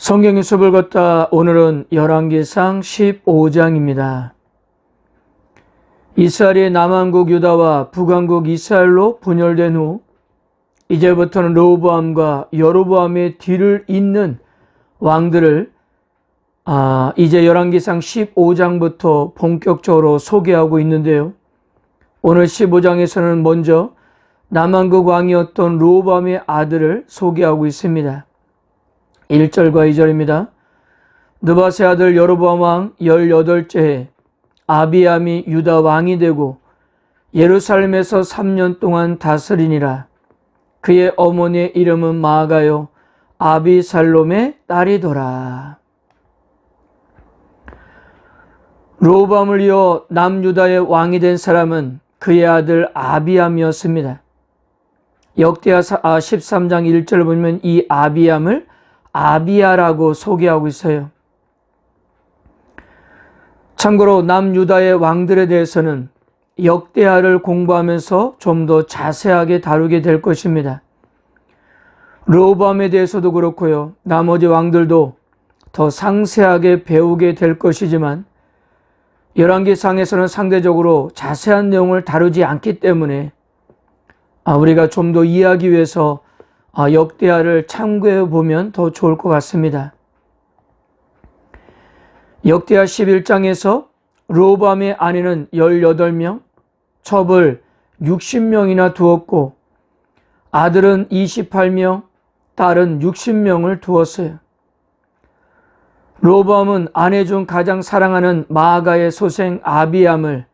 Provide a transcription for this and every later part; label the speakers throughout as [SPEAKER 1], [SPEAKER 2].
[SPEAKER 1] 성경의 숲을 걷다 오늘은 열왕기상 15장입니다. 이스라엘이 남한국 유다와 북한국 이스라엘로 분열된 후 이제부터는 르호보암과 여로보암의 뒤를 잇는 왕들을 이제 열왕기상 15장부터 본격적으로 소개하고 있는데요. 오늘 15장에서는 먼저 남한국 왕이었던 르호보암의 아들을 소개하고 있습니다. 1절과 2절입니다. 느밧의 아들 여로보암 왕 18째 해 아비암이 유다 왕이 되고 예루살렘에서 3년 동안 다스리니라. 그의 어머니의 이름은 마아가요 아비살롬의 딸이더라. 르호보암을 이어 남유다의 왕이 된 사람은 그의 아들 아비암이었습니다. 역대하 13장 1절을 보면 이 아비암을 아비야라고 소개하고 있어요. 참고로 남유다의 왕들에 대해서는 역대하를 공부하면서 좀 더 자세하게 다루게 될 것입니다. 르호보암에 대해서도 그렇고요. 나머지 왕들도 더 상세하게 배우게 될 것이지만 열왕기상에서는 상대적으로 자세한 내용을 다루지 않기 때문에 우리가 좀 더 이해하기 위해서 역대하를 참고해 보면 더 좋을 것 같습니다. 역대하 11장에서 르호보암의 아내는 18명, 첩을 60명이나 두었고 아들은 28명, 딸은 60명을 두었어요. 르호보암은 아내 중 가장 사랑하는 마아가의 소생 아비암을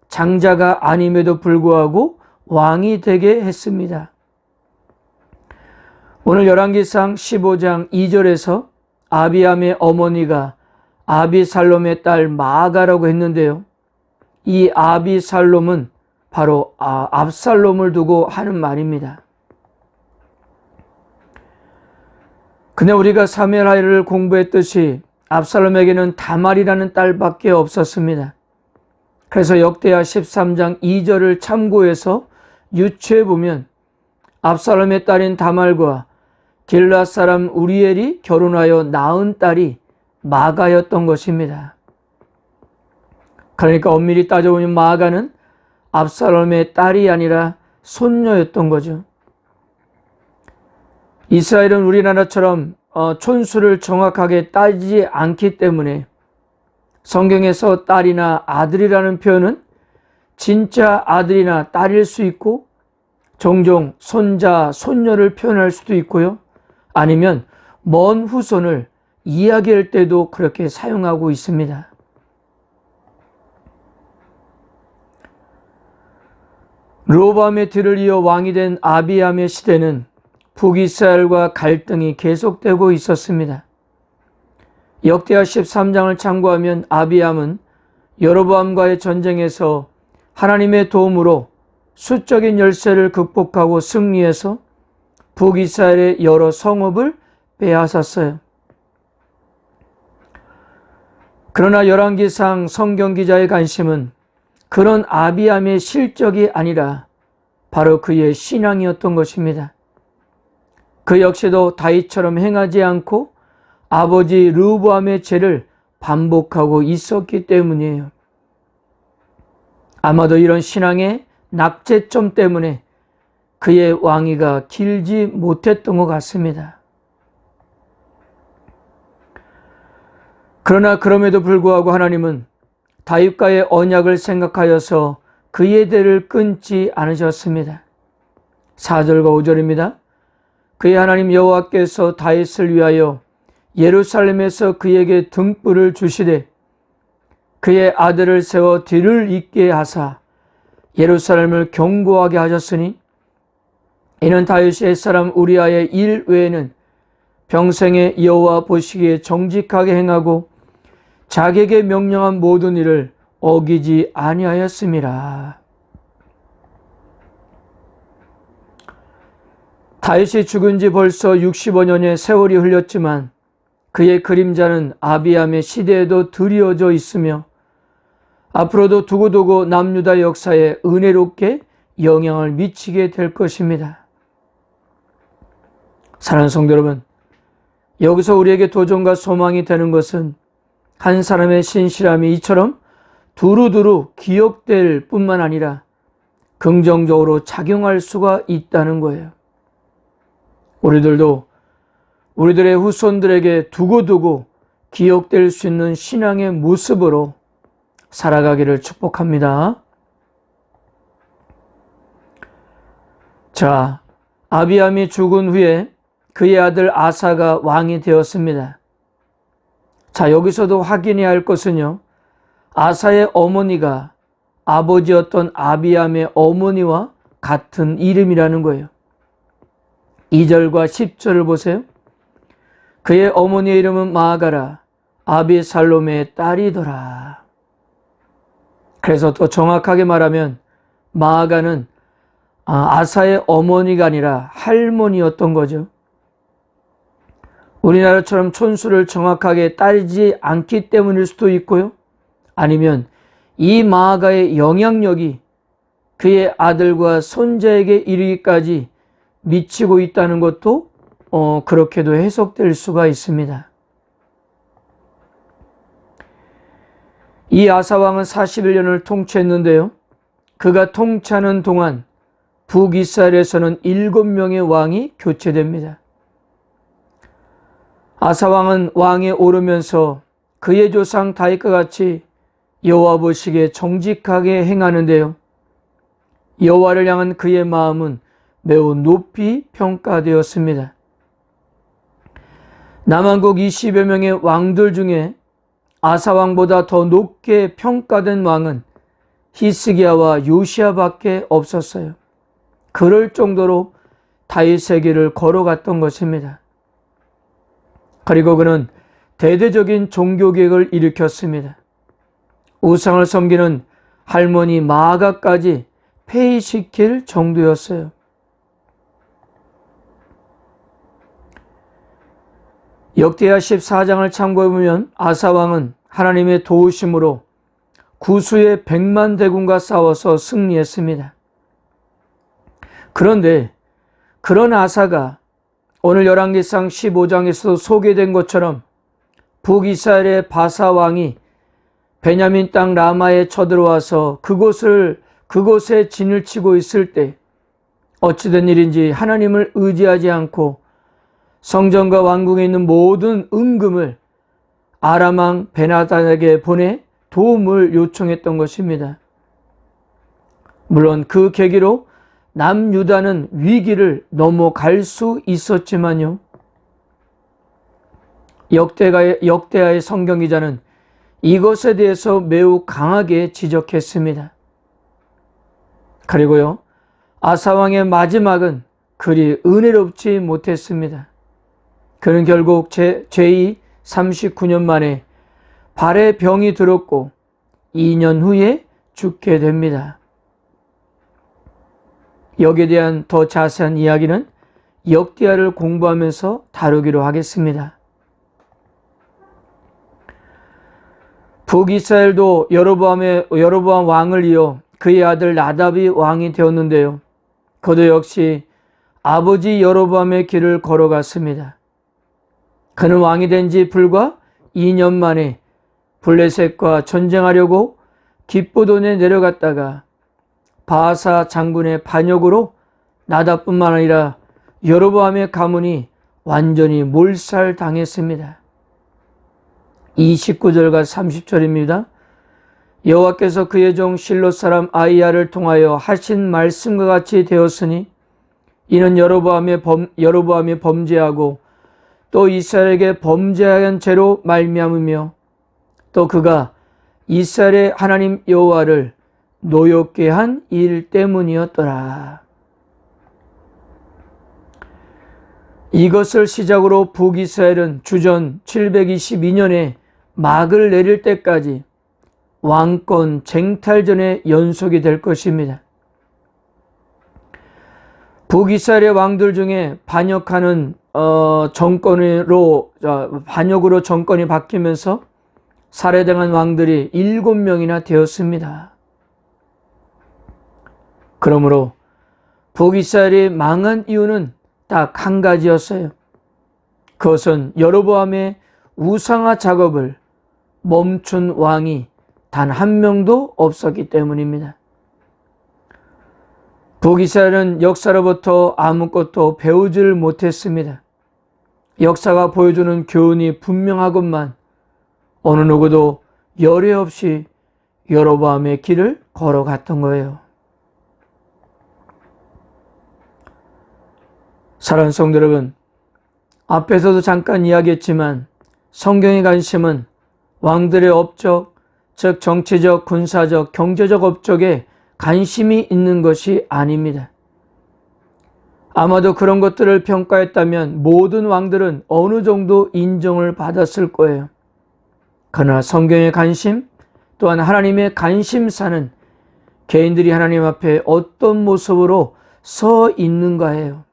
[SPEAKER 1] 장자가 아님에도 불구하고 왕이 되게 했습니다. 오늘 열왕기상 15장 2절에서 아비암의 어머니가 아비살롬의 딸 마아가라고 했는데요. 이 아비살롬은 바로 압살롬을 두고 하는 말입니다. 근데 우리가 사무엘하기를 공부했듯이 압살롬에게는 다말이라는 딸밖에 없었습니다. 그래서 역대하 13장 2절을 참고해서 유추해 보면 압살롬의 딸인 다말과 길앗 사람 우리엘이 결혼하여 낳은 딸이 마가였던 것입니다. 그러니까 엄밀히 따져보면 마가는 압살롬의 딸이 아니라 손녀였던 거죠. 이스라엘은 우리나라처럼 촌수를 정확하게 따지지 않기 때문에 성경에서 딸이나 아들이라는 표현은 진짜 아들이나 딸일 수 있고 종종 손자, 손녀를 표현할 수도 있고요. 아니면 먼 후손을 이야기할 때도 그렇게 사용하고 있습니다. 르호보암의 뒤를 이어 왕이 된 아비암의 시대는 북이스라엘과 갈등이 계속되고 있었습니다. 역대하 13장을 참고하면 아비암은 여로보암과의 전쟁에서 하나님의 도움으로 수적인 열세를 극복하고 승리해서 북이스라엘의 여러 성읍을 빼앗았어요. 그러나 열왕기상 성경 기자의 관심은 그런 아비암의 실적이 아니라 바로 그의 신앙이었던 것입니다. 그 역시도 다윗처럼 행하지 않고 아버지 르호보암의 죄를 반복하고 있었기 때문이에요. 아마도 이런 신앙의 낙제점 때문에 그의 왕위가 길지 못했던 것 같습니다. 그러나 그럼에도 불구하고 하나님은 다윗과의 언약을 생각하여서 그의 대를 끊지 않으셨습니다. 4절과 5절입니다. 그의 하나님 여호와께서 다윗을 위하여 예루살렘에서 그에게 등불을 주시되 그의 아들을 세워 뒤를 잇게 하사 예루살렘을 견고하게 하셨으니 이는 다윗이 옛사람 우리아의 일 외에는 평생에 여호와 보시기에 정직하게 행하고 자기에게 명령한 모든 일을 어기지 아니하였음이라. 다윗이 죽은 지 벌써 65년의 세월이 흘렀지만 그의 그림자는 아비암의 시대에도 드리워져 있으며 앞으로도 두고두고 남유다 역사에 은혜롭게 영향을 미치게 될 것입니다. 사랑하는 성도 여러분, 여기서 우리에게 도전과 소망이 되는 것은 한 사람의 신실함이 이처럼 두루두루 기억될 뿐만 아니라 긍정적으로 작용할 수가 있다는 거예요. 우리들도 우리들의 후손들에게 두고두고 기억될 수 있는 신앙의 모습으로 살아가기를 축복합니다. 자, 아비암이 죽은 후에 그의 아들 아사가 왕이 되었습니다. 자, 여기서도 확인해야 할 것은요, 아사의 어머니가 아버지였던 아비암의 어머니와 같은 이름이라는 거예요. 2절과 10절을 보세요. 그의 어머니의 이름은 마아가라, 아비살롬의 딸이더라. 그래서 더 정확하게 말하면 마아가는 아사의 어머니가 아니라 할머니였던 거죠. 우리나라처럼 촌수를 정확하게 따지지 않기 때문일 수도 있고요. 아니면 이 마아가의 영향력이 그의 아들과 손자에게 이르기까지 미치고 있다는 것도 그렇게도 해석될 수가 있습니다. 이 아사왕은 41년을 통치했는데요. 그가 통치하는 동안 북이스라엘에서는 7명의 왕이 교체됩니다. 아사왕은 왕에 오르면서 그의 조상 다윗과 같이 여호와 보시기에 정직하게 행하는데요. 여호와를 향한 그의 마음은 매우 높이 평가되었습니다. 남한국 20여 명의 왕들 중에 아사왕보다 더 높게 평가된 왕은 히스기야와 요시야밖에 없었어요. 그럴 정도로 다윗의 길을 걸어갔던 것입니다. 그리고 그는 대대적인 종교개혁을 일으켰습니다. 우상을 섬기는 할머니 마아가까지 폐위시킬 정도였어요. 역대하 14장을 참고해보면 아사왕은 하나님의 도우심으로 구수의 100만 대군과 싸워서 승리했습니다. 그런데 그런 아사가 오늘 열왕기상 15장에서 소개된 것처럼 북이스라엘의 바사 왕이 베냐민 땅 라마에 쳐들어와서 그곳에 진을 치고 있을 때 어찌된 일인지 하나님을 의지하지 않고 성전과 왕궁에 있는 모든 은금을 아람 왕 베나단에게 보내 도움을 요청했던 것입니다. 물론 그 계기로 남유다는 위기를 넘어갈 수 있었지만요. 역대하의 성경기자는 이것에 대해서 매우 강하게 지적했습니다. 그리고요, 아사왕의 마지막은 그리 은혜롭지 못했습니다. 그는 결국 제2 39년 만에 발에 병이 들었고 2년 후에 죽게 됩니다. 여기에 대한 더 자세한 이야기는 역대하를 공부하면서 다루기로 하겠습니다. 북이스라엘도 여로보암 왕을 이어 그의 아들 나답이 왕이 되었는데요. 그도 역시 아버지 여로보암의 길을 걸어갔습니다. 그는 왕이 된 지 불과 2년 만에 블레셋과 전쟁하려고 기브돈에 내려갔다가 바하사 장군의 반역으로 나답뿐만 아니라 여로보암의 가문이 완전히 몰살당했습니다. 29절과 30절입니다. 여호와께서 그의 종 실롯 사람 아히야를 통하여 하신 말씀과 같이 되었으니 이는 여로보암이 범죄하고 또 이스라엘에게 범죄한 죄로 말미암으며 또 그가 이스라엘의 하나님 여호와를 노엽게 한 일 때문이었더라. 이것을 시작으로 북이스라엘은 주전 722년에 막을 내릴 때까지 왕권 쟁탈전의 연속이 될 것입니다. 북이스라엘의 왕들 중에 반역으로 정권이 바뀌면서 살해당한 왕들이 7명이나 되었습니다. 그러므로 북이스라엘이 망한 이유는 딱 한 가지였어요. 그것은 여로보암의 우상화 작업을 멈춘 왕이 단 한 명도 없었기 때문입니다. 북이스라엘은 역사로부터 아무것도 배우질 못했습니다. 역사가 보여주는 교훈이 분명하건만 어느 누구도 열애 없이 여로보암의 길을 걸어갔던 거예요. 사랑하는 성도 여러분, 앞에서도 잠깐 이야기했지만 성경의 관심은 왕들의 업적, 즉 정치적, 군사적, 경제적 업적에 관심이 있는 것이 아닙니다. 아마도 그런 것들을 평가했다면 모든 왕들은 어느 정도 인정을 받았을 거예요. 그러나 성경의 관심, 또한 하나님의 관심사는 개인들이 하나님 앞에 어떤 모습으로 서 있는가예요.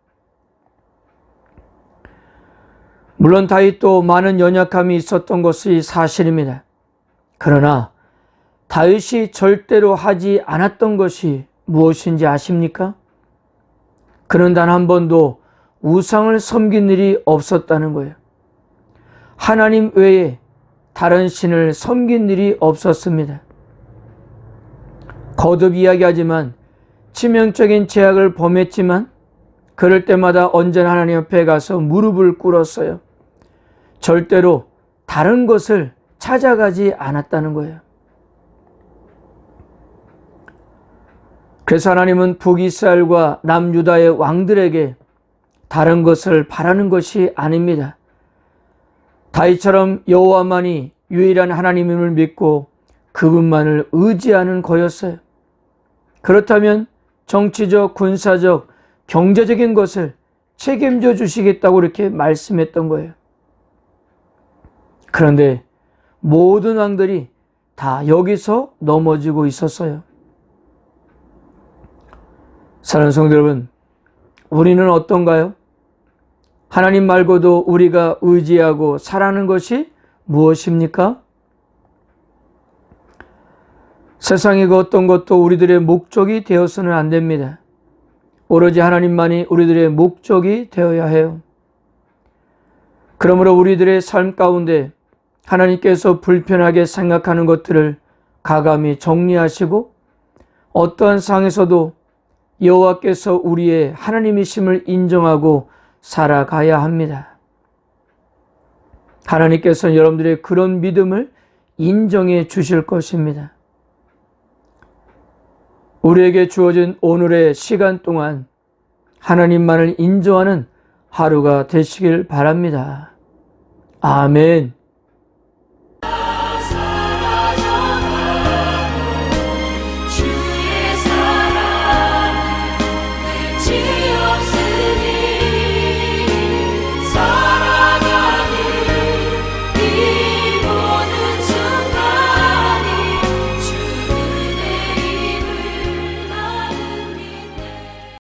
[SPEAKER 1] 물론 다윗도 많은 연약함이 있었던 것이 사실입니다. 그러나 다윗이 절대로 하지 않았던 것이 무엇인지 아십니까? 그는 단 한 번도 우상을 섬긴 일이 없었다는 거예요. 하나님 외에 다른 신을 섬긴 일이 없었습니다. 거듭 이야기하지만 치명적인 죄악을 범했지만 그럴 때마다 언제나 하나님 앞에 가서 무릎을 꿇었어요. 절대로 다른 것을 찾아가지 않았다는 거예요. 그래서 하나님은 북이스라엘과 남유다의 왕들에게 다른 것을 바라는 것이 아닙니다. 다윗처럼 여호와만이 유일한 하나님임을 믿고 그분만을 의지하는 거였어요. 그렇다면 정치적, 군사적, 경제적인 것을 책임져 주시겠다고 이렇게 말씀했던 거예요. 그런데 모든 왕들이 다 여기서 넘어지고 있었어요. 사랑하는 성도 여러분, 우리는 어떤가요? 하나님 말고도 우리가 의지하고 사랑하는 것이 무엇입니까? 세상의 그 어떤 것도 우리들의 목적이 되어서는 안 됩니다. 오로지 하나님만이 우리들의 목적이 되어야 해요. 그러므로 우리들의 삶 가운데 하나님께서 불편하게 생각하는 것들을 가감히 정리하시고 어떠한 상황에서도 여호와께서 우리의 하나님이심을 인정하고 살아가야 합니다. 하나님께서는 여러분들의 그런 믿음을 인정해 주실 것입니다. 우리에게 주어진 오늘의 시간 동안 하나님만을 인정하는 하루가 되시길 바랍니다. 아멘.